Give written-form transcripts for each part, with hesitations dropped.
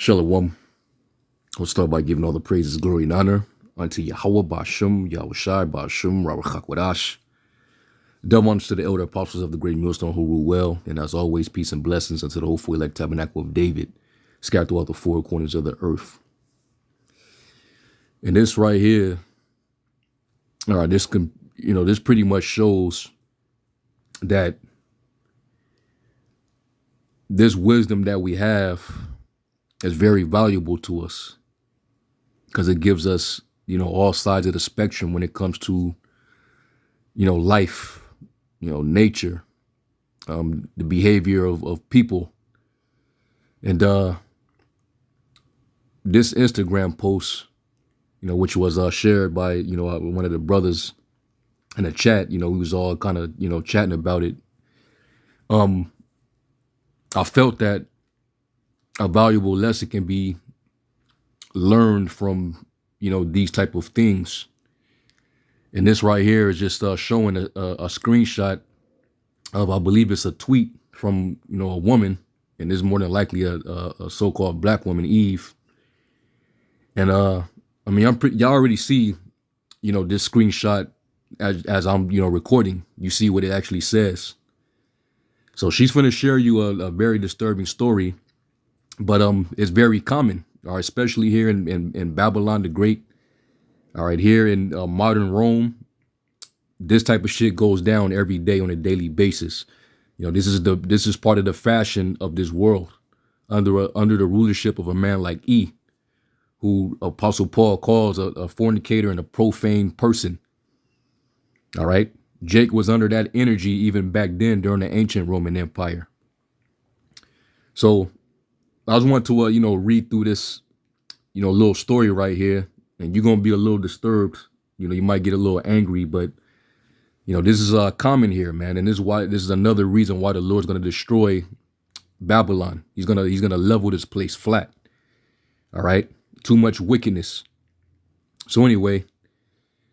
Shalom. We'll start by giving all the praises, glory, and honor unto Yahweh Ba'ashem, Yahushai Ba'ashem, Rawachak Double honors to the elder apostles of the great millstone who rule well, and as always, peace and blessings unto the hopeful elect tabernacle of David, scattered throughout the four corners of the earth. And this right here, all right, this pretty much shows that this wisdom that we have is very valuable to us because it gives us, all sides of the spectrum when it comes to, life, nature, the behavior of people. And this Instagram post, which was shared by, one of the brothers in the chat, we was all kind of, chatting about it. I felt that a valuable lesson can be learned from, these type of things. And this right here is just showing a screenshot of, I believe it's a tweet from, a woman, and this is more than likely a so-called black woman, Eve. And y'all already see, this screenshot as I'm, recording. You see what it actually says. So she's going to share you a very disturbing story, but it's very common, all right, especially here in Babylon the Great. All right, here in modern Rome, this type of shit goes down every day on a daily basis. This is part of the fashion of this world under the rulership of a man like E, who Apostle Paul calls a fornicator and a profane person. All right. Jake was under that energy even back then during the ancient Roman Empire. So I just want to, read through this, little story right here, and you're going to be a little disturbed. You might get a little angry, but, this is common here, man. And this is another reason why the Lord's going to destroy Babylon. He's going to level this place flat. All right. Too much wickedness. So anyway,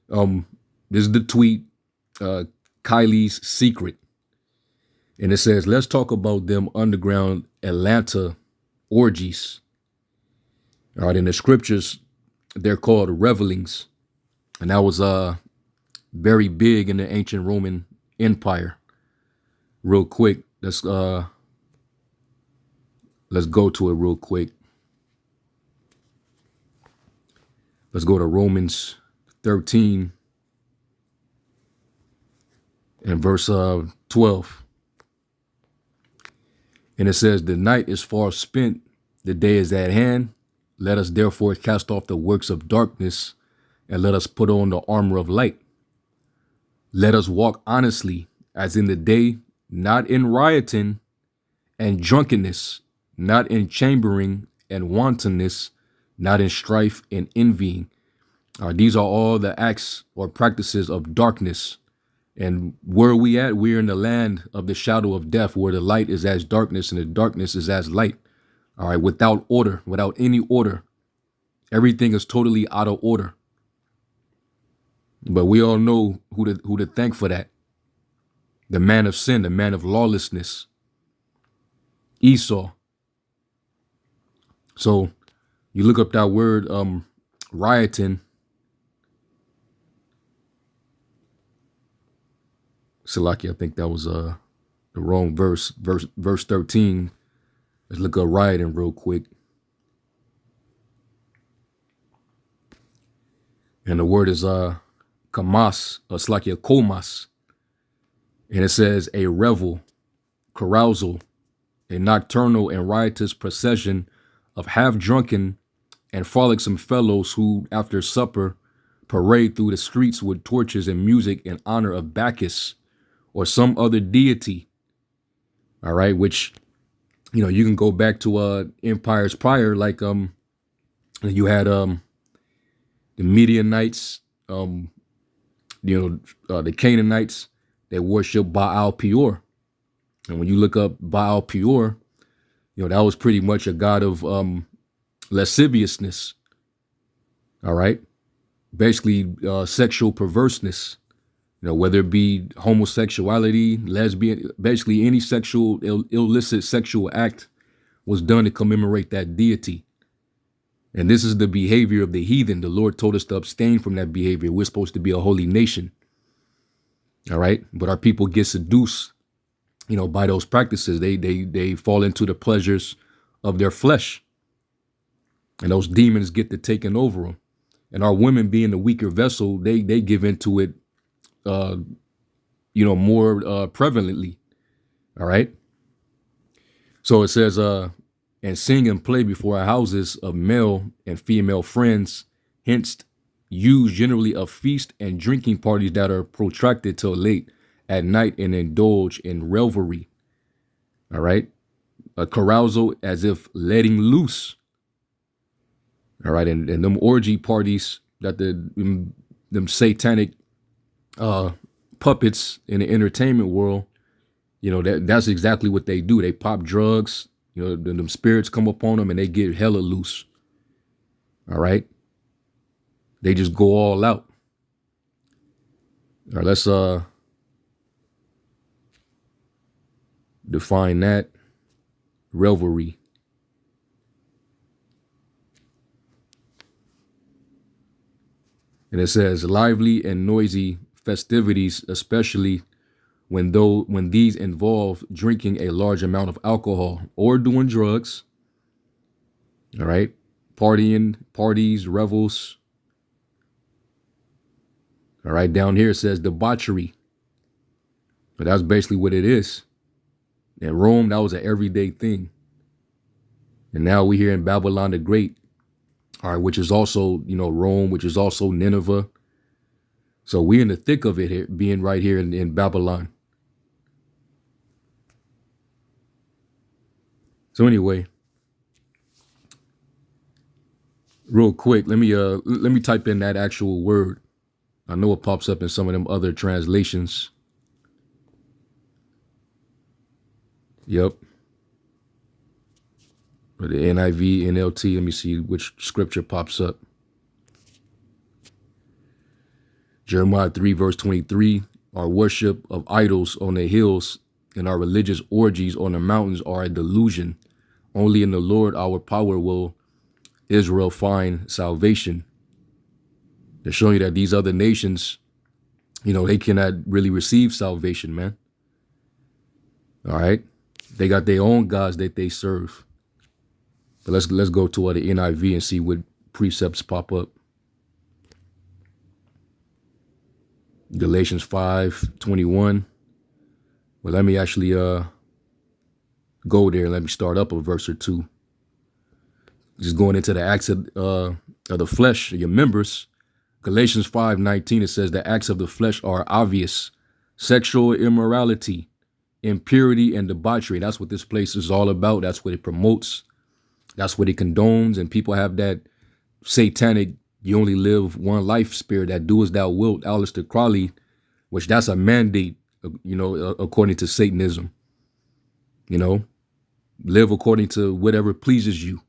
this is the tweet. Kylie's secret, and it says, let's talk about them underground Atlanta orgies. All right, in the scriptures they're called revelings, and that was very big in the ancient Roman Empire. Real quick, let's go to it real quick. Let's go to Romans 13 and verse 12. And it says, the night is far spent, the day is at hand. Let us therefore cast off the works of darkness, and let us put on the armor of light. Let us walk honestly as in the day, not in rioting and drunkenness, not in chambering and wantonness, not in strife and envying. These are all the acts or practices of darkness. And where are we at? We're in the land of the shadow of death, where the light is as darkness and the darkness is as light. All right, without order, without any order. Everything is totally out of order. But we all know who to thank for that. The man of sin, the man of lawlessness, Esau. So you look up that word, rioting. Salaki, I think that was the wrong verse. Verse 13. Let's look up rioting real quick. And the word is kamas, Salakia komas. And it says a revel, carousal, a nocturnal and riotous procession of half-drunken and frolicsome fellows who, after supper, parade through the streets with torches and music in honor of Bacchus or some other deity. All right, which, you can go back to empires prior, like you had the Midianites, the Canaanites, they worship Baal Peor. And when you look up Baal Peor, that was pretty much a god of lasciviousness. All right, basically sexual perverseness. Whether it be homosexuality, lesbian, basically any sexual, illicit sexual act was done to commemorate that deity. And this is the behavior of the heathen. The Lord told us to abstain from that behavior. We're supposed to be a holy nation. All right. But our people get seduced, by those practices. They fall into the pleasures of their flesh. And those demons get to taking over them. And our women being the weaker vessel, they give into it, more prevalently. All right. So it says, and sing and play before our houses of male and female friends, hence use generally of feast and drinking parties that are protracted till late at night and indulge in revelry. All right. A carousal as if letting loose. All right. And them orgy parties that them satanic puppets in the entertainment world, that's exactly what they do. They pop drugs, them spirits come upon them and they get hella loose. All right. They just go all out. All right, let's define that. Revelry. And it says lively and noisy festivities, especially when these involve drinking a large amount of alcohol or doing drugs. All right. Parties, revels. All right. Down here it says debauchery. But that's basically what it is. In Rome, that was an everyday thing. And now we here in Babylon the Great, all right, which is also, Rome, which is also Nineveh. So we're in the thick of it here, being right here in Babylon. So anyway, real quick, let me type in that actual word. I know it pops up in some of them other translations. Yep. Or the NIV, NLT. Let me see which scripture pops up. Jeremiah 3, verse 23. Our worship of idols on the hills and our religious orgies on the mountains are a delusion. Only in the Lord our power will Israel find salvation. They're showing you that these other nations, they cannot really receive salvation, man. All right. They got their own gods that they serve. But let's go to the NIV and see what precepts pop up. Galatians 5:21. Well, let me actually go there. Let me start up a verse or two. Just going into the acts of the flesh, your members. Galatians 5:19, it says the acts of the flesh are obvious: sexual immorality, impurity, and debauchery. That's what this place is all about. That's what it promotes. That's what it condones. And people have that satanic, you only live one life spirit, that do as thou wilt, Aleister Crowley, which that's a mandate, according to Satanism. Live according to whatever pleases you.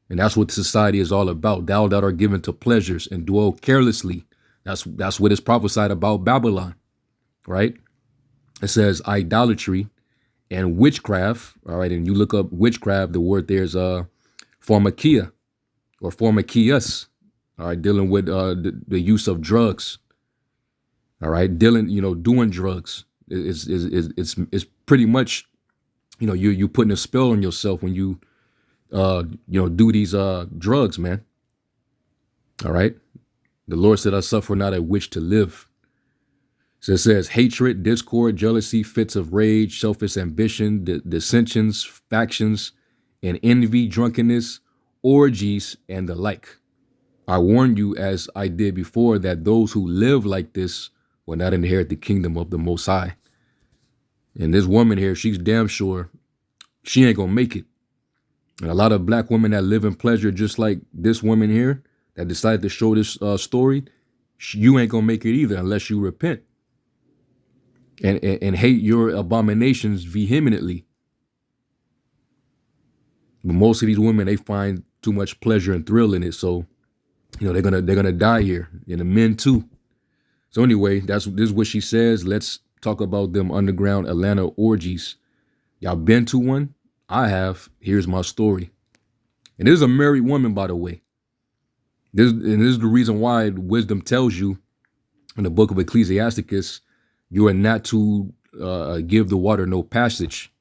And that's what society is all about. Thou that are given to pleasures and dwell carelessly. That's what is prophesied about Babylon, right? It says idolatry and witchcraft. All right. And you look up witchcraft, the word there's pharmakia or pharmakias. All right. Dealing with the use of drugs. All right. Doing drugs. It's pretty much, you putting a spell on yourself when you do these drugs, man. All right. The Lord said, I suffer not a witch to live. So it says hatred, discord, jealousy, fits of rage, selfish ambition, dissensions, factions, and envy, drunkenness, orgies, and the like. I warn you, as I did before, that those who live like this will not inherit the kingdom of the Most High. And this woman here, she's damn sure she ain't gonna make it. And a lot of black women that live in pleasure, just like this woman here that decided to show this story, you ain't gonna make it either unless you repent and hate your abominations vehemently. But most of these women, they find too much pleasure and thrill in it, so they're gonna die here, and the men too. So anyway, this is what she says. Let's talk about them underground Atlanta orgies. Y'all been to one? I have. Here's my story. And this is a married woman, by the way. This is the reason why wisdom tells you in the book of Ecclesiasticus, you are not to give the water no passage.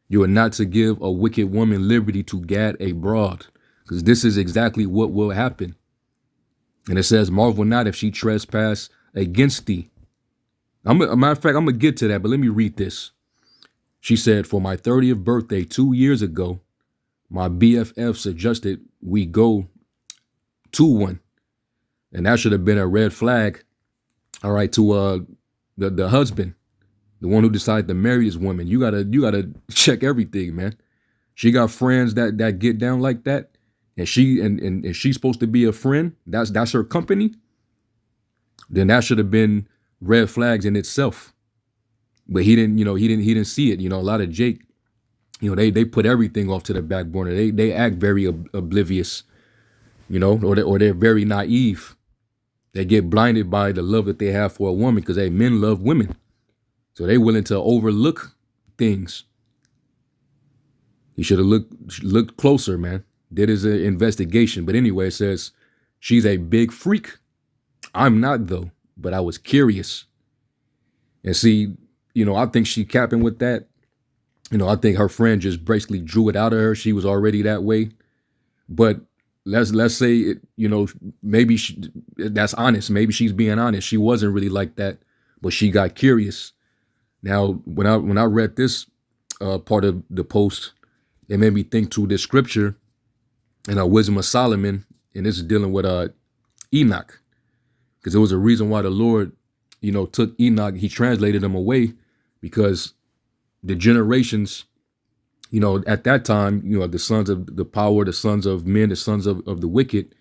You are not to give a wicked woman liberty to gad a broad, because this is exactly what will happen. And it says, marvel not if she trespass against thee. A matter of fact, I'm going to get to that, but let me read this. She said, for my 30th birthday 2 years ago, my BFF suggested we go to one. And that should have been a red flag, all right, to the husband, the one who decided to marry this woman. You gotta check everything, man. She got friends that get down like that, and she's supposed to be a friend. That's her company. Then that should have been red flags in itself. But he didn't see it. A lot of Jake, they put everything off to the back burner. They act very oblivious, or they're very naive. They get blinded by the love that they have for a woman, because men love women. So they're willing to overlook things. He should have looked closer, man. Did his investigation. But anyway, it says, she's a big freak. I'm not, though, but I was curious. And see, I think she capping with that. I think her friend just basically drew it out of her. She was already that way. But let's say, maybe that's honest. Maybe she's being honest. She wasn't really like that, but she got curious. Now, when I read this part of the post, it made me think to this scripture in Wisdom of Solomon, and this is dealing with Enoch, because there was a reason why the Lord, took Enoch. He translated him away because the generations, at that time, the sons of the power, the sons of men, the sons of the wicked,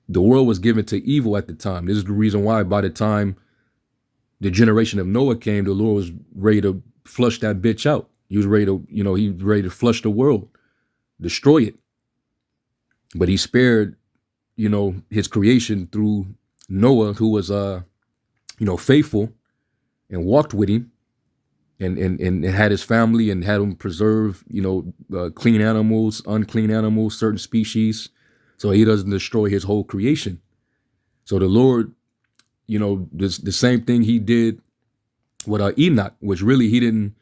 the world was given to evil at the time. This is the reason why by the time the generation of Noah came, the Lord was ready to flush that bitch out. He was ready to, he was ready to flush the world, destroy it. But he spared, his creation through Noah, who was, faithful and walked with him and had his family and had him preserve, clean animals, unclean animals, certain species, so he doesn't destroy his whole creation. So the Lord, the same thing he did with Enoch, which really he didn't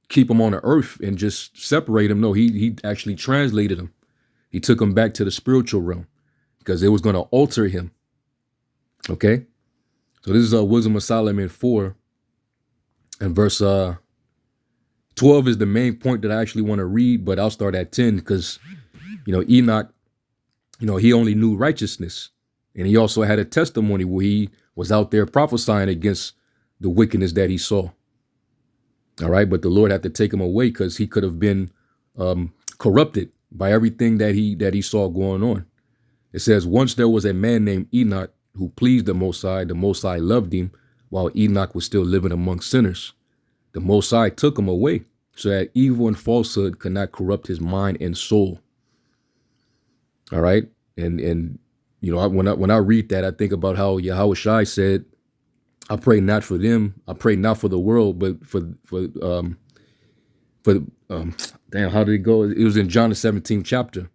keep him on the earth and just separate him. No, he actually translated him. He took him back to the spiritual realm because it was going to alter him. Okay. So this is Wisdom of Solomon 4 and verse 12 is the main point that I actually want to read, but I'll start at 10 because, Enoch, he only knew righteousness, and he also had a testimony where he was out there prophesying against the wickedness that he saw. All right. But the Lord had to take him away because he could have been corrupted by everything that he saw going on. It says, once there was a man named Enoch who pleased the Most High. The Most High loved him while Enoch was still living among sinners. The Most High took him away so that evil and falsehood could not corrupt his mind and soul. All right. And when I read that, I think about how Yahweh Shai said, I pray not for them. I pray not for the world, but for damn, how did it go? It was in John the 17th chapter.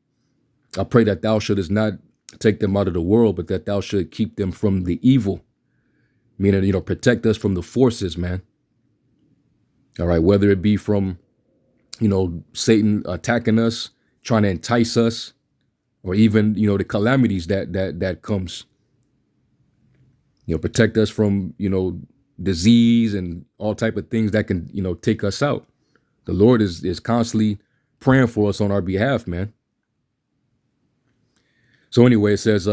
I pray that thou shouldest not take them out of the world, but that thou should keep them from the evil. Meaning, protect us from the forces, man. All right. Whether it be from, Satan attacking us, trying to entice us, or even, the calamities that comes. Protect us from, disease and all type of things that can, take us out. The Lord is constantly praying for us on our behalf, man. So anyway, it says,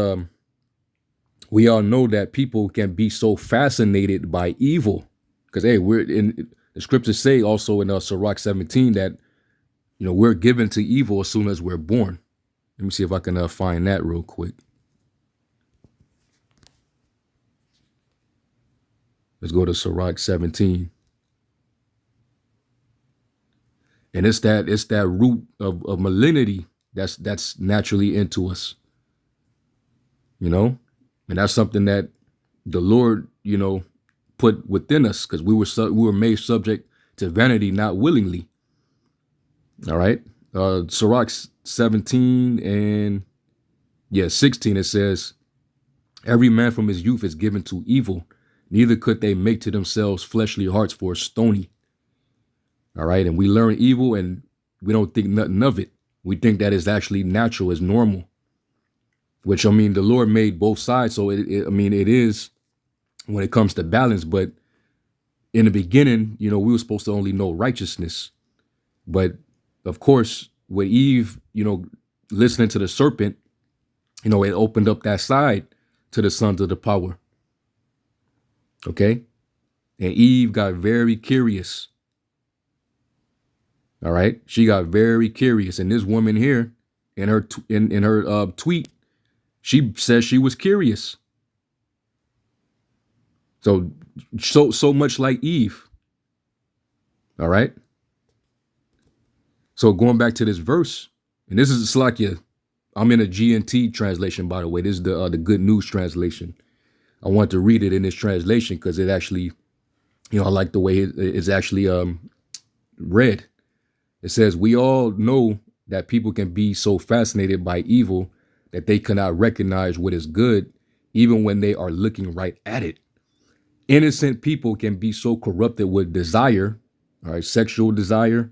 we all know that people can be so fascinated by evil because, hey, we're in the scriptures say also in Sirach 17 that, we're given to evil as soon as we're born. Let me see if I can find that real quick. Let's go to Sirach 17. And it's that root of malignity that's naturally into us. And that's something that the Lord, put within us because we were made subject to vanity, not willingly. All right. Sirach 17 and 16, it says, every man from his youth is given to evil, neither could they make to themselves fleshly hearts for stony. All right. And we learn evil and we don't think nothing of it. We think that is actually natural, is normal, which, I mean, the Lord made both sides. So it is when it comes to balance. But in the beginning, we were supposed to only know righteousness. But of course, with Eve, listening to the serpent, it opened up that side to the sons of the power. Okay. And Eve got very curious. All right. She got very curious. And this woman here in her tweet, she says she was curious. So much like Eve. All right. So going back to this verse, and this is Slakia. I'm in a GNT translation, by the way. This is the Good News translation. I want to read it in this translation because it actually, I like the way it's actually read. It says, we all know that people can be so fascinated by evil that they cannot recognize what is good, even when they are looking right at it. Innocent people can be so corrupted with desire, all right, sexual desire,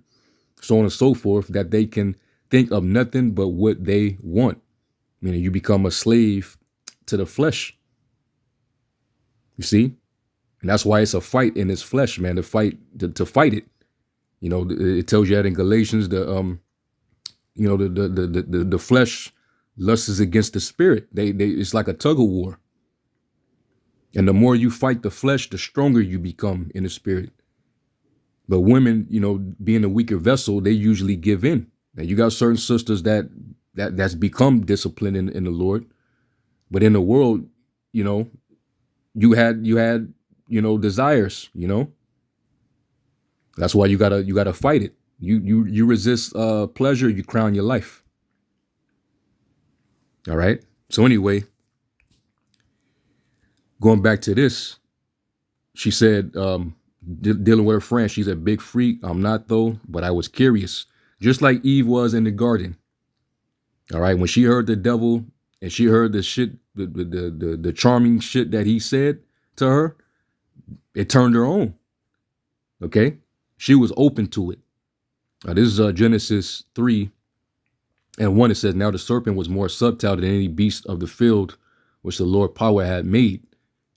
so on and so forth, that they can think of nothing but what they want. Meaning you become a slave to the flesh. You see? And that's why it's a fight in this flesh, man, to fight it. It tells you that in Galatians, the flesh lusts against the spirit. It's like a tug of war. And the more you fight the flesh, the stronger you become in the spirit. But women, being a weaker vessel, they usually give in. Now you got certain sisters that's become disciplined in the Lord. But in the world, you had desires, That's why you gotta fight it. You resist pleasure, you crown your life. All right. So anyway, going back to this, she said, dealing with her friend, she's a big freak. I'm not though, but I was curious, just like Eve was in the garden. All right. When she heard the devil and she heard the shit, the charming shit that he said to her, it turned her on. Okay. She was open to it. This is Genesis 3:1. It says, now the serpent was more subtle than any beast of the field which the Lord power had made.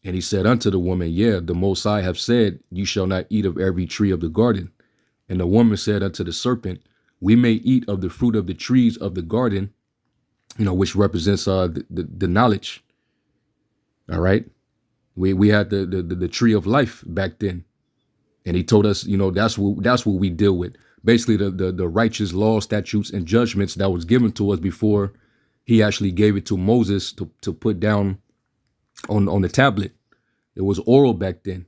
And he said unto the woman, yeah, the Most High have said, you shall not eat of every tree of the garden. And the woman said unto the serpent, we may eat of the fruit of the trees of the garden, which represents the knowledge. All right. We had the tree of life back then. And he told us, that's what we deal with. Basically, the righteous law, statutes, and judgments that was given to us before he actually gave it to Moses to put down on the tablet. It was oral back then.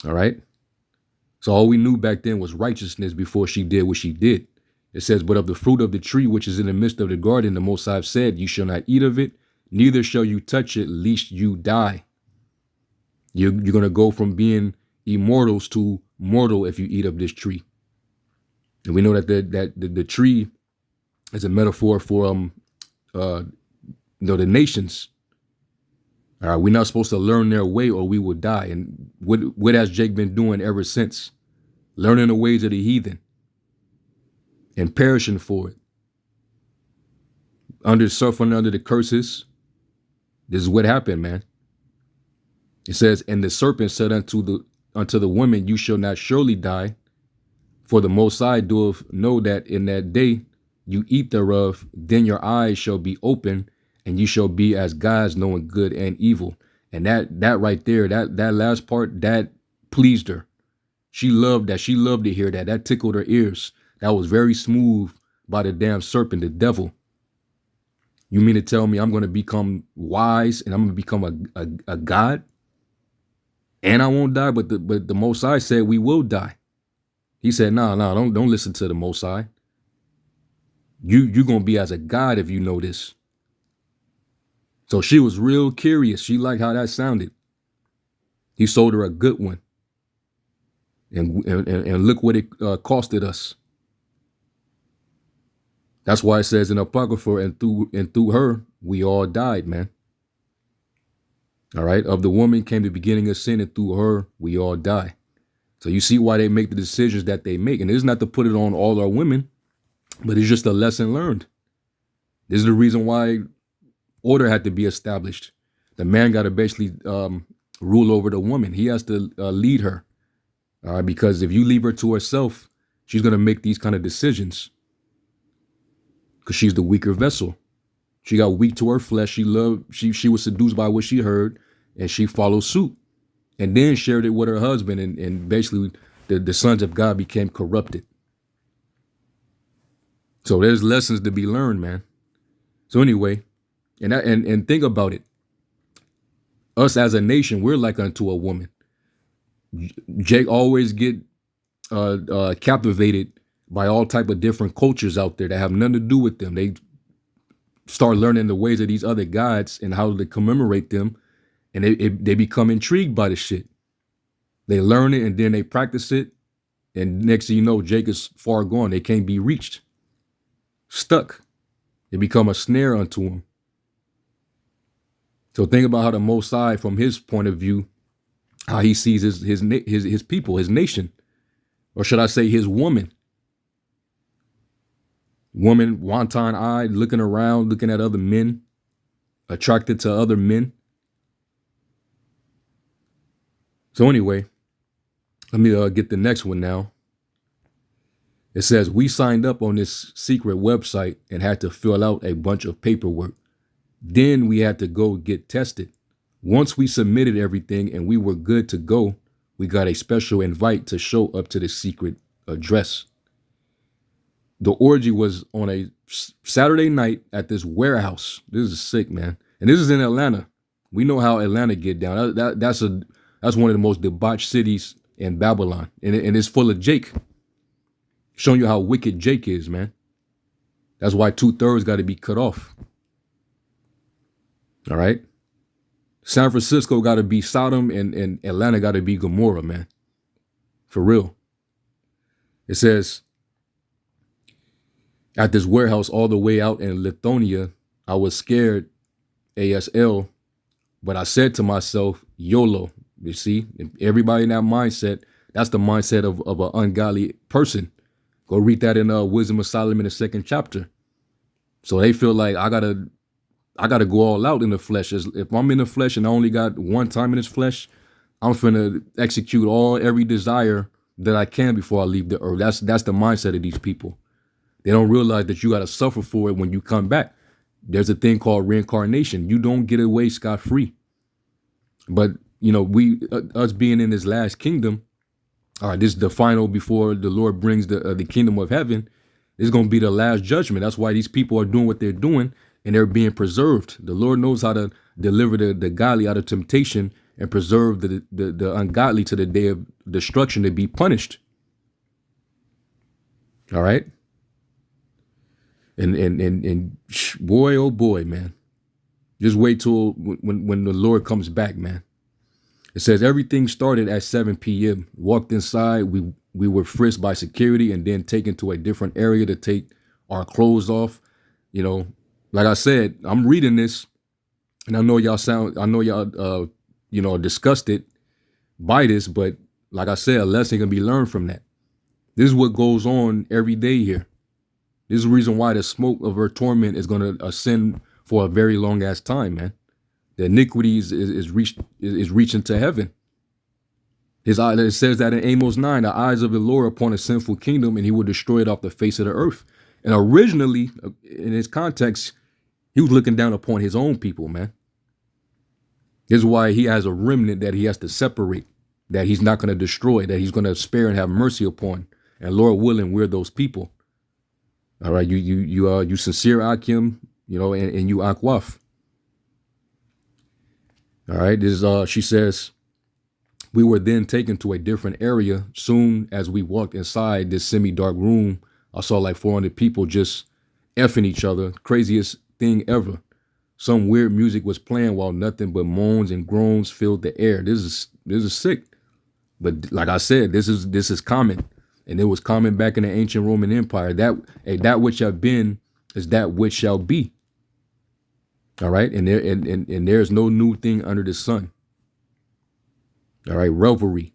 All right. So all we knew back then was righteousness before she did what she did. It says, but of the fruit of the tree which is in the midst of the garden, the Most High said, you shall not eat of it, neither shall you touch it, lest you die. You're going to go from being immortals to mortal if you eat of this tree. And we know that the tree is a metaphor for the nations. All right, we're not supposed to learn their way or we will die. And what has Jake been doing ever since? Learning the ways of the heathen and perishing for it. Suffering under the curses. This is what happened, man. It says, and the serpent said unto the woman, you shall not surely die, for the Most High doeth know that in that day you eat thereof, then your eyes shall be open, and you shall be as gods, knowing good and evil. And that right there, that last part, that pleased her. She loved that. She loved to hear that. That tickled her ears. That was very smooth by the damn serpent, the devil. You mean to tell me I'm going to become wise and I'm going to become a god? And I won't die, but the Most High said we will die. He said, no, don't listen to the Most High. You're going to be as a god if you know this. So she was real curious. She liked how that sounded. He sold her a good one. And look what it costed us. That's why it says in Apocrypha, and through her we all died, man. All right. Of the woman came the beginning of sin, and through her we all die. So you see why they make the decisions that they make. And it's not to put it on all our women, but it's just a lesson learned. This is the reason why order had to be established. The man got to basically rule over the woman. He has to lead her. All right. Because if you leave her to herself, she's going to make these kind of decisions. Because she's the weaker vessel. She got weak to her flesh. She was seduced by what she heard, and she followed suit. And then shared it with her husband, and basically the sons of God became corrupted. So there's lessons to be learned, man. So anyway, and think about it. Us as a nation, we're like unto a woman. Jake always get captivated by all type of different cultures out there that have nothing to do with them. They start learning the ways of these other gods and how to commemorate them, and they become intrigued by the shit. They learn it and then they practice it, and next thing you know, Jake is far gone. They can't be reached. Stuck. They become a snare unto him. So think about how the Most High, from his point of view, how he sees his people, his nation, or should I say his woman. Woman, wanton-eyed, looking around, looking at other men, attracted to other men. So anyway, let me get the next one now. It says, we signed up on this secret website and had to fill out a bunch of paperwork. Then we had to go get tested. Once we submitted everything and we were good to go, we got a special invite to show up to the secret address. The orgy was on a Saturday night at this warehouse. This is sick, man. And this is in Atlanta. We know how Atlanta get down. That's one of the most debauched cities in Babylon. And it's full of Jake. Showing you how wicked Jake is, man. That's why 2/3 got to be cut off. All right. San Francisco got to be Sodom, and Atlanta got to be Gomorrah, man. For real. It says, at this warehouse all the way out in Lithonia, I was scared ASL, but I said to myself, YOLO. You see, everybody in that mindset, that's the mindset of an ungodly person. Go read that in Wisdom of Solomon, the 2nd chapter. So they feel like I gotta go all out in the flesh. If I'm in the flesh and I only got one time in this flesh, I'm finna execute every desire that I can before I leave the earth. That's the mindset of these people. They don't realize that you gotta suffer for it when you come back. There's a thing called reincarnation. You don't get away scot-free. But you know, us being in this last kingdom, all right, this is the final before the Lord brings the kingdom of heaven. This is gonna be the last judgment. That's why these people are doing what they're doing, and they're being preserved. The Lord knows how to deliver the godly out of temptation and preserve the ungodly to the day of destruction to be punished. All right. And boy, oh boy, man. Just wait till when the Lord comes back, man. It says everything started at 7 p.m. Walked inside. We were frisked by security and then taken to a different area to take our clothes off. You know, like I said, I'm reading this, and I know y'all disgusted by this, but like I said, a lesson can be learned from that. This is what goes on every day here. This is the reason why the smoke of her torment is going to ascend for a very long ass time, man. The iniquity is reaching to heaven. It says that in Amos 9, the eyes of the Lord upon a sinful kingdom, and he will destroy it off the face of the earth. And originally, in his context, he was looking down upon his own people, man. This is why he has a remnant that he has to separate, that he's not going to destroy, that he's going to spare and have mercy upon. And Lord willing, we're those people. All right, you sincere Akim, and you Akwaf. All right, this is she says, we were then taken to a different area. Soon as we walked inside this semi-dark room, I saw like 400 people just effing each other. Craziest thing ever. Some weird music was playing while nothing but moans and groans filled the air. This is sick. But like I said, this is common. And it was common back in the ancient Roman Empire. That which have been is that which shall be. All right. And there's no new thing under the sun. All right. Revelry.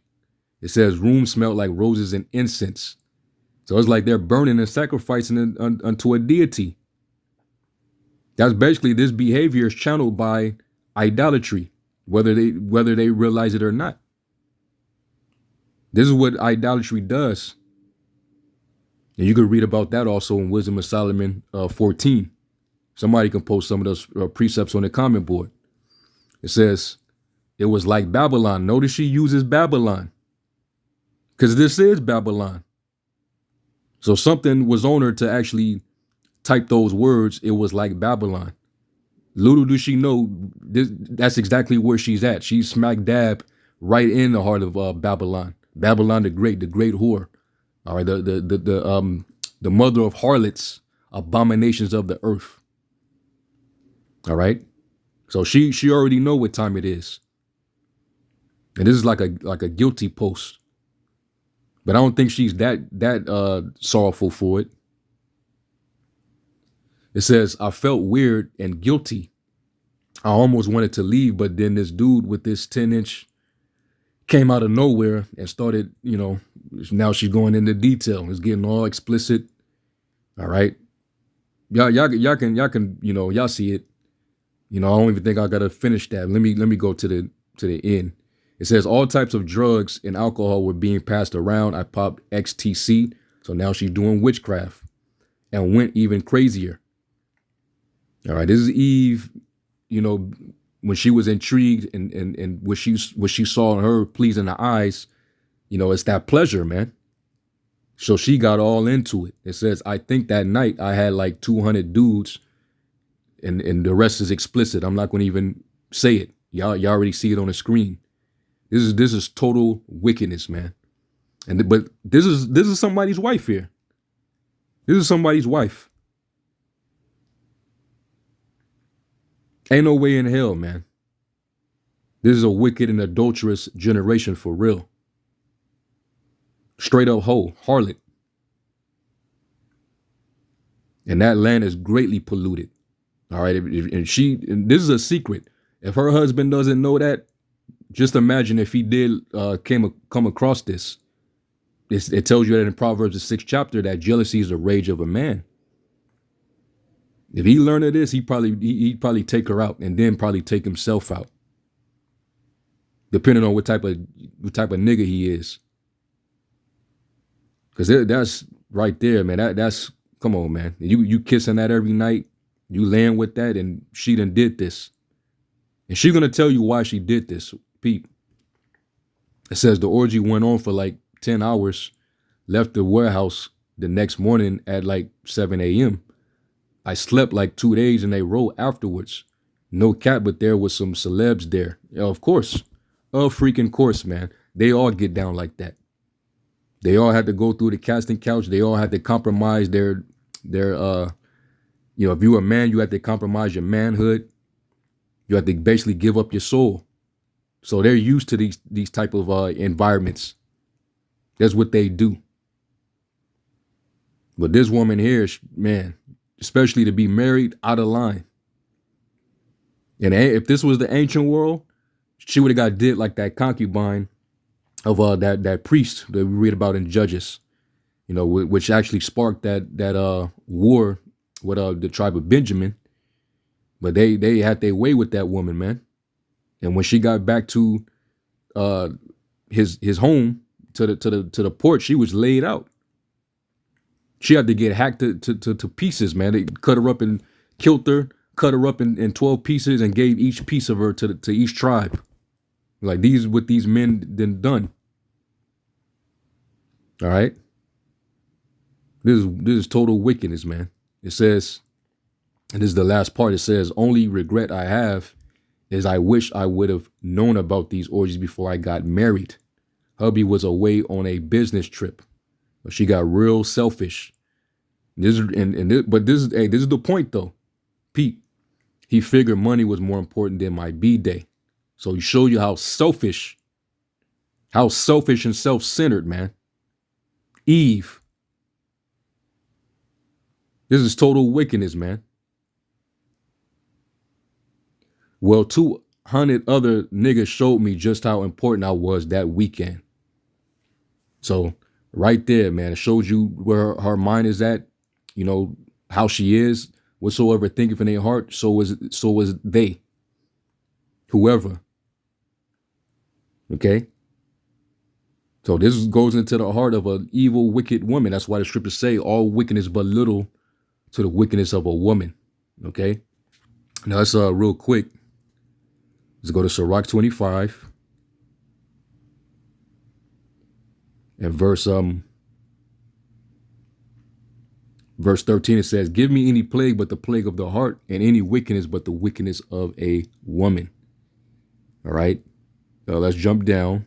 It says rooms smell like roses and incense. So it's like they're burning and sacrificing unto a deity. That's basically, this behavior is channeled by idolatry, whether they realize it or not. This is what idolatry does. And you could read about that also in Wisdom of Solomon 14. Somebody can post some of those precepts on the comment board. It says, it was like Babylon. Notice she uses Babylon, because this is Babylon. So something was on her to actually type those words. It was like Babylon. Little does she know, that's exactly where she's at. She's smack dab right in the heart of Babylon. Babylon the great whore. All right, the mother of harlots, abominations of the earth. All right, so she already know what time it is, and this is like a guilty post. But I don't think she's that sorrowful for it. It says, I felt weird and guilty. I almost wanted to leave, but then this dude with this 10-inch came out of nowhere and started, now she's going into detail. It's getting all explicit. All right. Y'all can, y'all see it. I don't even think I gotta finish that. Let me go to the end. It says all types of drugs and alcohol were being passed around. I popped XTC. So now she's doing witchcraft and went even crazier. All right. This is Eve, when she was intrigued and what she saw in her pleasing the eyes, it's that pleasure, man. So she got all into it. It says, I think that night I had like 200 dudes, and the rest is explicit. I'm not going to even say it. Y'all already see it on the screen. This is total wickedness, man. But this is somebody's wife here. This is somebody's wife. Ain't no way in hell, man. This is a wicked and adulterous generation for real. Straight up hoe, harlot. And that land is greatly polluted. All right. And this is a secret. If her husband doesn't know that, just imagine if he did come across this. It tells you that in Proverbs, the 6th chapter, that jealousy is the rage of a man. If he learned of this, he'd probably take her out and then probably take himself out, depending on what type of nigga he is. Because that's right there, man. That's come on, man. You kissing that every night, you laying with that, and she done did this, and she's gonna tell you why she did this. Pete. It says the orgy went on for like 10 hours, left the warehouse the next morning at like 7 a.m. I slept like 2 days in a row afterwards. No cap, but there was some celebs there. Yeah, of course. Of freaking course, man. They all get down like that. They all had to go through the casting couch. They all had to compromise their if you're a man, you had to compromise your manhood. You have to basically give up your soul. So they're used to these type of environments. That's what they do. But this woman here, man, especially to be married, out of line. And if this was the ancient world, she would have got did like that concubine of that priest that we read about in Judges, which actually sparked that war with the tribe of Benjamin. But they had their way with that woman, man. And when she got back to his home, to the port, she was laid out. She had to get hacked to pieces, man. They cut her up and killed her, cut her up in 12 pieces, and gave each piece of her to each tribe. Like what these men then done. All right. This is total wickedness, man. It says, and this is the last part. It says, only regret I have is I wish I would have known about these orgies before I got married. Hubby was away on a business trip, but she got real selfish. This is the point though, Pete. He figured money was more important than my B-day. So he showed you how selfish and self-centered, man. Eve. This is total wickedness, man. Well, 200 other niggas showed me just how important I was that weekend. So right there, man, it shows you where her mind is at, you know, how she is, whatsoever thinketh in their heart, so was they, whoever. Okay. So this goes into the heart of an evil, wicked woman. That's why the scriptures say all wickedness but little to the wickedness of a woman. Okay. Now let's real quick. Let's go to Sirach 25 and verse 13. It says, "Give me any plague but the plague of the heart, and any wickedness but the wickedness of a woman." All right. Let's jump down.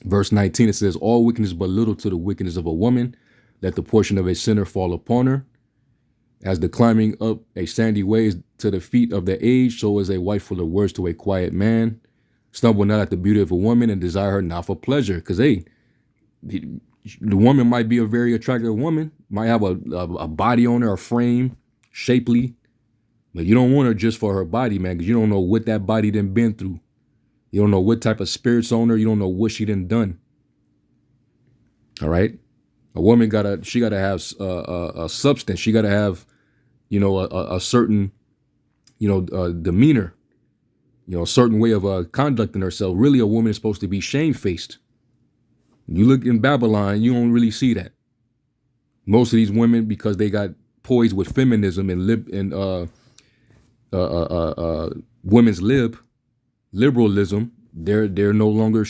Verse 19, it says, "All wickedness but little to the wickedness of a woman. Let the portion of a sinner fall upon her. As the climbing up a sandy way is to the feet of the aged, so is a wife full of words to a quiet man. Stumble not at the beauty of a woman, and desire her not for pleasure." Because, hey, the woman might be a very attractive woman, might have a body on her, a frame, shapely, but you don't want her just for her body, man, because you don't know what that body done been through. You don't know what type of spirits on her. You don't know what she done. All right. A woman gotta have a substance. She gotta have, a certain, demeanor, a certain way of conducting herself. Really, a woman is supposed to be shamefaced. You look in Babylon, you don't really see that. Most of these women, because they got poised with feminism and women's liberalism, they're no longer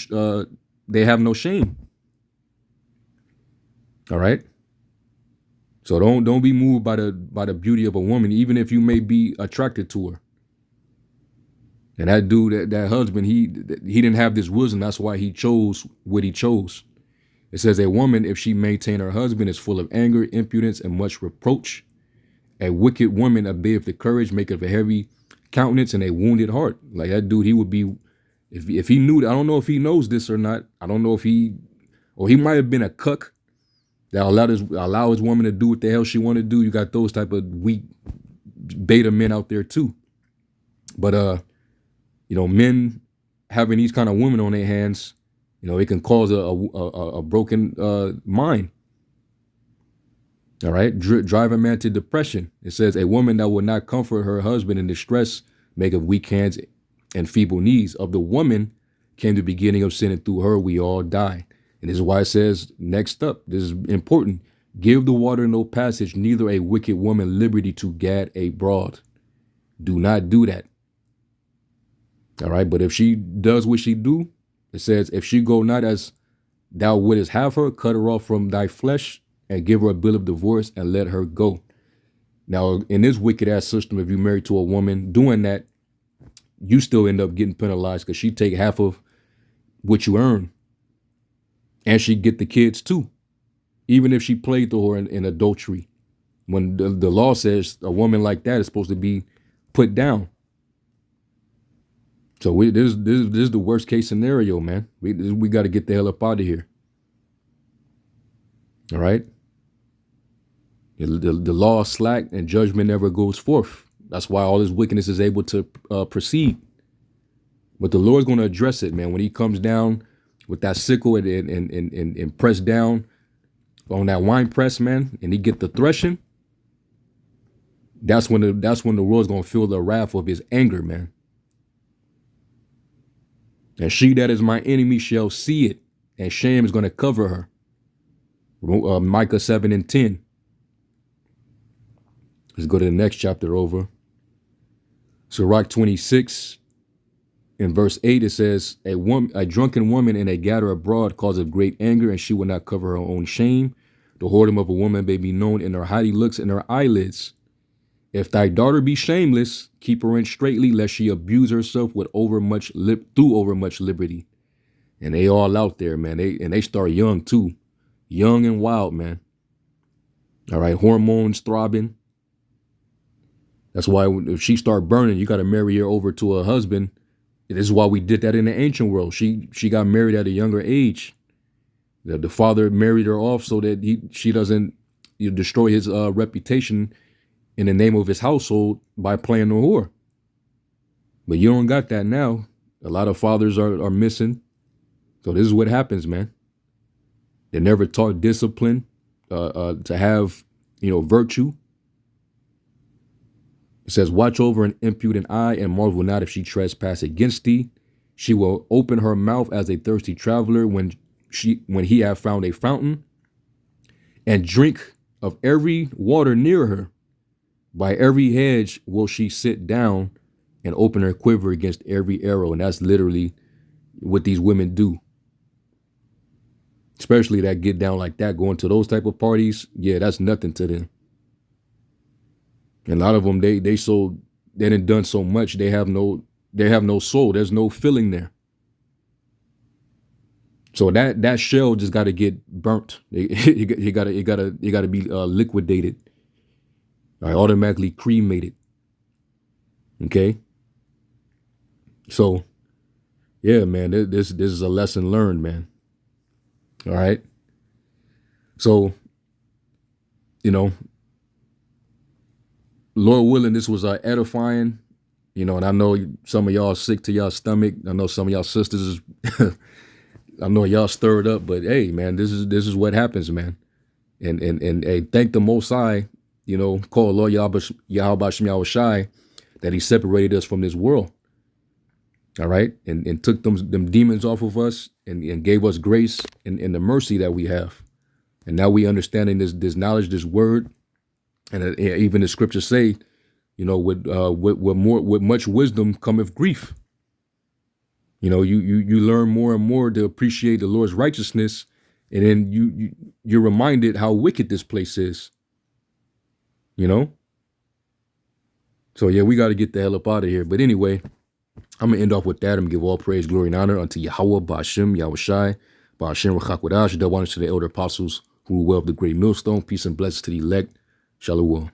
they have no shame. All right. So don't be moved by the beauty of a woman, even if you may be attracted to her. And that dude, that husband, he didn't have this wisdom. That's why he chose what he chose. It says, "A woman, if she maintain her husband, is full of anger, impudence, and much reproach. A wicked woman obeyeth the courage, maketh a heavy countenance and a wounded heart." Like that dude, he would be, if he knew, I don't know if he knows this or not. I don't know if he might have been a cuck that allow his woman to do what the hell she want to do. You got those type of weak beta men out there too. But men having these kind of women on their hands, it can cause a broken mind. All right, drive a man to depression. It says, "A woman that will not comfort her husband in distress maketh weak hands and feeble knees. Of the woman came the beginning of sin, and through her we all die." And this is why it says, next up, this is important: "Give the water no passage, neither a wicked woman liberty to gad a broad." Do not do that. All right, but if she does what she do, it says, "If she go not as thou wouldest have her, cut her off from thy flesh, and give her a bill of divorce, and let her go." Now, in this wicked ass system, if you're married to a woman doing that, you still end up getting penalized because she take half of what you earn, and she get the kids too, even if she played the whore in adultery. When the law says a woman like that is supposed to be put down. So this is the worst case scenario, man. We got to get the hell up out of here. All right. The law is slack and judgment never goes forth. That's why all this wickedness is able to proceed. But the Lord's going to address it, man. When he comes down with that sickle and press down on that wine press, man, and he get the threshing, that's when the world's going to feel the wrath of his anger, man. "And she that is my enemy shall see it, and shame is going to cover her." Micah 7:10. Let's go to the next chapter over. Sirach 26 in verse 8, it says, A drunken woman and a gatherer abroad causeth great anger, and she will not cover her own shame. The whoredom of a woman may be known in her haughty looks and her eyelids. If thy daughter be shameless, keep her in straitly, lest she abuse herself with through overmuch liberty. And they all out there, man. They start young too. Young and wild, man. All right, hormones throbbing. That's why if she start burning, you got to marry her over to a husband. This is why we did that in the ancient world. She got married at a younger age. The father married her off so that she doesn't, destroy his reputation in the name of his household by playing the whore. But you don't got that now. A lot of fathers are missing. So this is what happens, man. They're never taught discipline, to have, virtue. It says, watch over an impudent eye and marvel not if she trespass against thee. She will open her mouth as a thirsty traveler when he have found a fountain, and drink of every water near her. By every hedge will she sit down and open her quiver against every arrow. And that's literally what these women do. Especially that get down like that, going to those type of parties. Yeah, that's nothing to them. And a lot of them, they done done so much, they have no soul. There's no feeling there. So that shell just got to get burnt. It got to be liquidated. Automatically cremated. Okay. So, yeah, man, this is a lesson learned, man. All right. So, Lord willing, this was edifying, and I know some of y'all sick to y'all stomach. I know some of y'all sisters I know y'all stirred up, but hey, man, this is what happens, man. And hey, thank the Most High, call Lord Yahweh Shem Yahweh Shai, that he separated us from this world. All right. And took them demons off of us and gave us grace and the mercy that we have. And now we understanding this knowledge, this word. And even the scriptures say, with much wisdom cometh grief. You learn more and more to appreciate the Lord's righteousness. And then you're reminded how wicked this place is. So yeah, we got to get the hell up out of here. But anyway, I'm going to end off with that. I'm going to give all praise, glory, and honor unto Yahweh, Ba'ashem, Yahweh Shai, Ba'ashem, Rachakwadash, double honor to the elder apostles who rule well of the great millstone. Peace and blessings to the elect. Shalom.